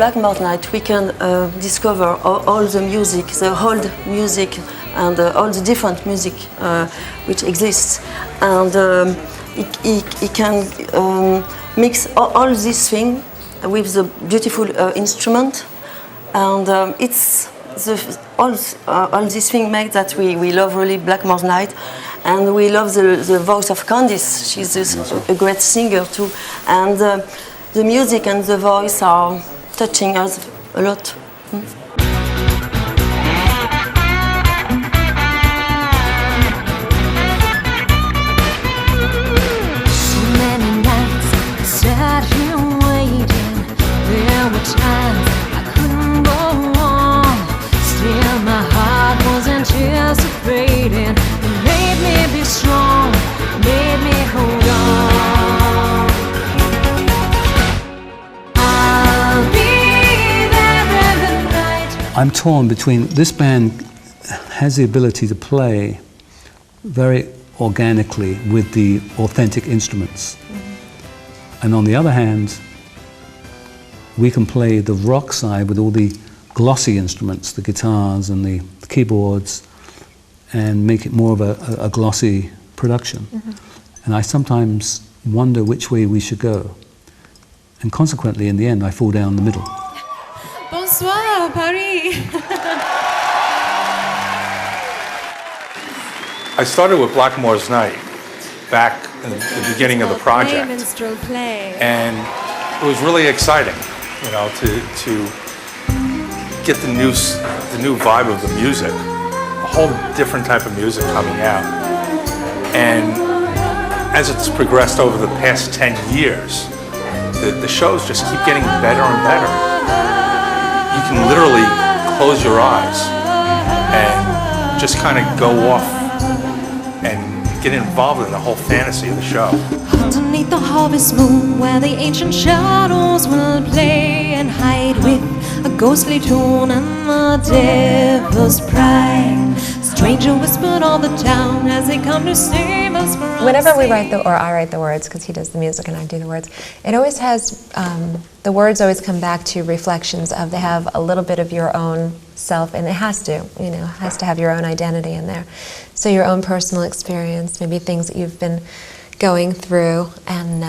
Blackmore night we can discover all the music, the old music, and all the different music which exists, and he can mix all these things with the beautiful instrument, and it's all these things make that we love really Blackmore's night, and we love the voice of Candice. She's a great singer too, and the music and the voice are touching us a lot. So many nights I sat here waiting. There were times I couldn't go on. Still my heart was anticipating. It made me be strong, made me hold on. I'll be there every night. I'm torn between, this band has the ability to play very organically with the authentic instruments. And on the other hand, we can play the rock side with all the glossy instruments, the guitars and the keyboards, and make it more of a glossy production. And I sometimes wonder which way we should go. And consequently, in the end, I fall down the middle. Bonsoir, Paris. I started with Blackmore's Night back in the beginning of the project, Minstrel play. and it was really exciting, you know, to get the new vibe of the music, a whole different type of music coming out. And as it's progressed over the past 10 years, the shows just keep getting better and better. You can literally close your eyes and just kind of go off and get involved in the whole fantasy of the show. Underneath the harvest moon, where the ancient shadows will play and hide with a ghostly tune and the devil's pride. Stranger whispered all the town as they come to save us from Whenever we write or I write the words, because he does the music and I do the words, it always has, the words always come back to reflections of, they have a little bit of your own self, and it has to, you know, has to have your own identity in there. So your own personal experience, maybe things that you've been going through and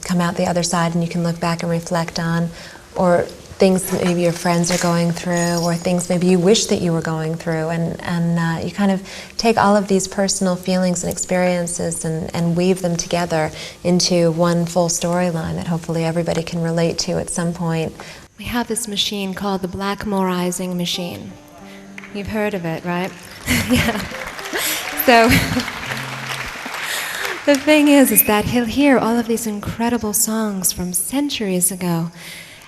come out the other side and you can look back and reflect on, or things that maybe your friends are going through, or things maybe you wish that you were going through, and you kind of take all of these personal feelings and experiences and weave them together into one full storyline that hopefully everybody can relate to at some point. We have this machine called the Blackmoreizing machine. You've heard of it, right? Yeah. So the thing is that he'll hear all of these incredible songs from centuries ago,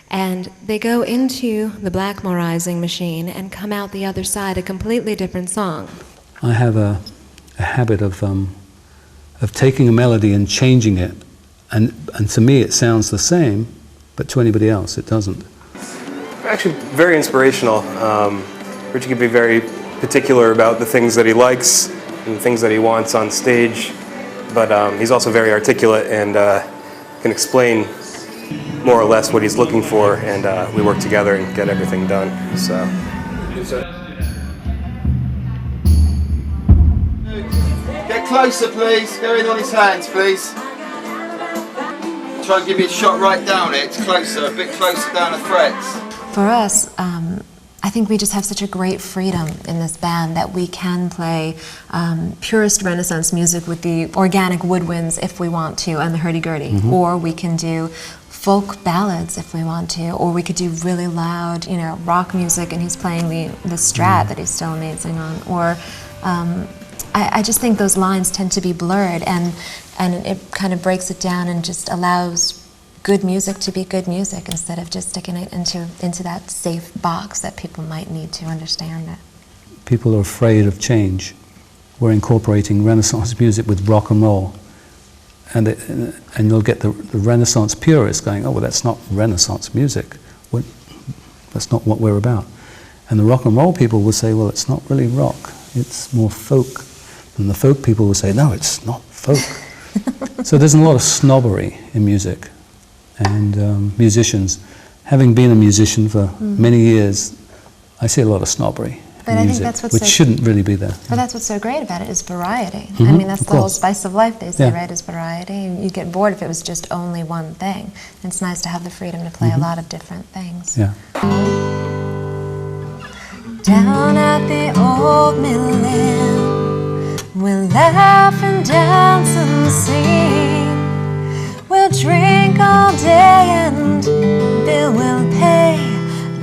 and they go into the Blackmoreizing machine and come out the other side a completely different song. I have a habit of taking a melody and changing it, and to me it sounds the same, but to anybody else it doesn't. Actually, very inspirational. Richie can be very particular about the things that he likes and the things that he wants on stage, but he's also very articulate and can explain more or less what he's looking for, and we work together and get everything done. So. Get closer, please. Go in on his hands, please. Try and give you a shot right down it. It's closer, a bit closer down the frets. For us, I think we just have such a great freedom in this band that we can play purist Renaissance music with the organic woodwinds if we want to, and the hurdy-gurdy, or we can do folk ballads if we want to, or we could do really loud, you know, rock music, and he's playing the Strat that he's so amazing on. Or I just think those lines tend to be blurred, and it kind of breaks it down and just allows good music to be good music instead of just sticking it into that safe box that people might need to understand it. People are afraid of change. We're incorporating Renaissance music with rock and roll. And you'll get the Renaissance purists going, oh, well, that's not Renaissance music. That's not what we're about. And the rock and roll people will say, well, it's not really rock, it's more folk. And the folk people will say, no, it's not folk. So there's a lot of snobbery in music. And musicians having been a musician for many years, I see a lot of snobbery But in I think music, that's what's which so- shouldn't really be there. But that's what's so great about it is variety. I mean, that's of the whole course. spice of life, they say, Yeah. right, is variety. And you'd get bored if it was just only one thing. And it's nice to have the freedom to play a lot of different things. Yeah. Down at the old mill inn, we'll laugh and dance and sing. We'll drink all day and Bill will pay.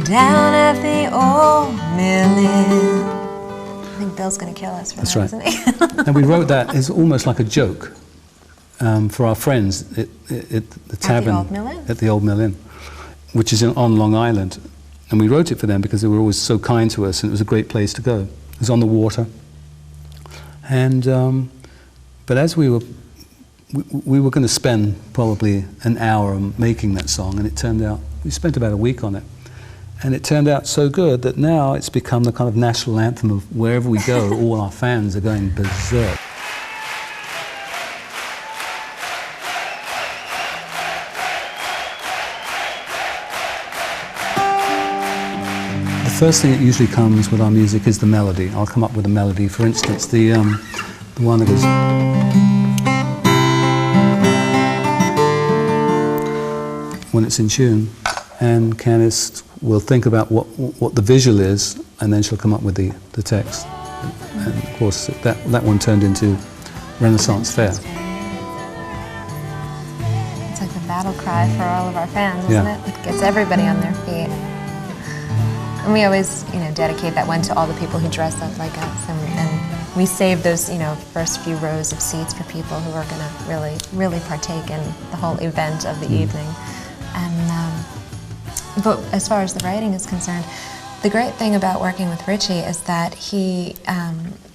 Down at the old mill inn. I think Bill's going to kill us for That's that, right. isn't he? And we wrote that as almost like a joke for our friends at the tavern Old Mill Inn? at the Old Mill Inn, which is on Long Island. And we wrote it for them because they were always so kind to us, and it was a great place to go. It was on the water. And but as we were going to spend probably an hour making that song, and it turned out we spent about a week on it. And it turned out so good that now it's become the kind of national anthem of wherever we go, all our fans are going berserk. The first thing that usually comes with our music is the melody. I'll come up with a melody. For instance, the one that goes... when it's in tune, and Candice will think about what the visual is, and then she'll come up with the text. And of course, that one turned into Renaissance Fair. It's like the battle cry for all of our fans, isn't Yeah. it? It gets everybody on their feet. And we always, dedicate that one to all the people who dress up like us, and we save those, first few rows of seats for people who are going to really partake in the whole event of the evening. And but as far as the writing is concerned, the great thing about working with Richie is that he,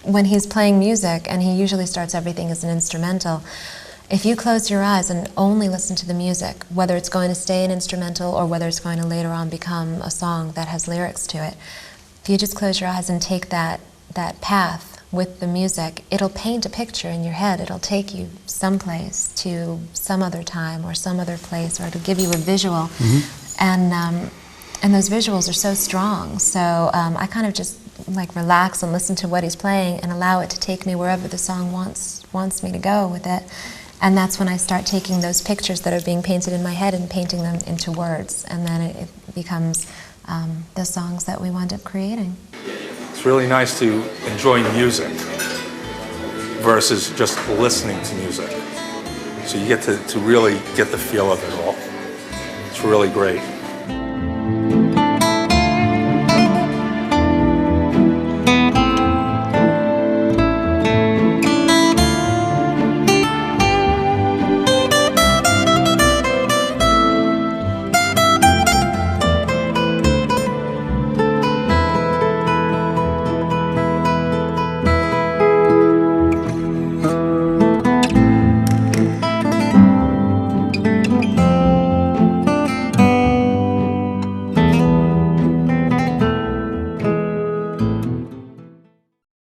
when he's playing music, and he usually starts everything as an instrumental, if you close your eyes and only listen to the music, whether it's going to stay an instrumental or whether it's going to later on become a song that has lyrics to it, if you just close your eyes and take that path with the music, it'll paint a picture in your head. It'll take you someplace to some other time or some other place, or it'll give you a visual. And those visuals are so strong. So I kind of just relax and listen to what he's playing and allow it to take me wherever the song wants me to go with it. And that's when I start taking those pictures that are being painted in my head and painting them into words. And then it becomes the songs that we wind up creating. It's really nice to enjoy music versus just listening to music. So you get to really get the feel of it all. It's really great.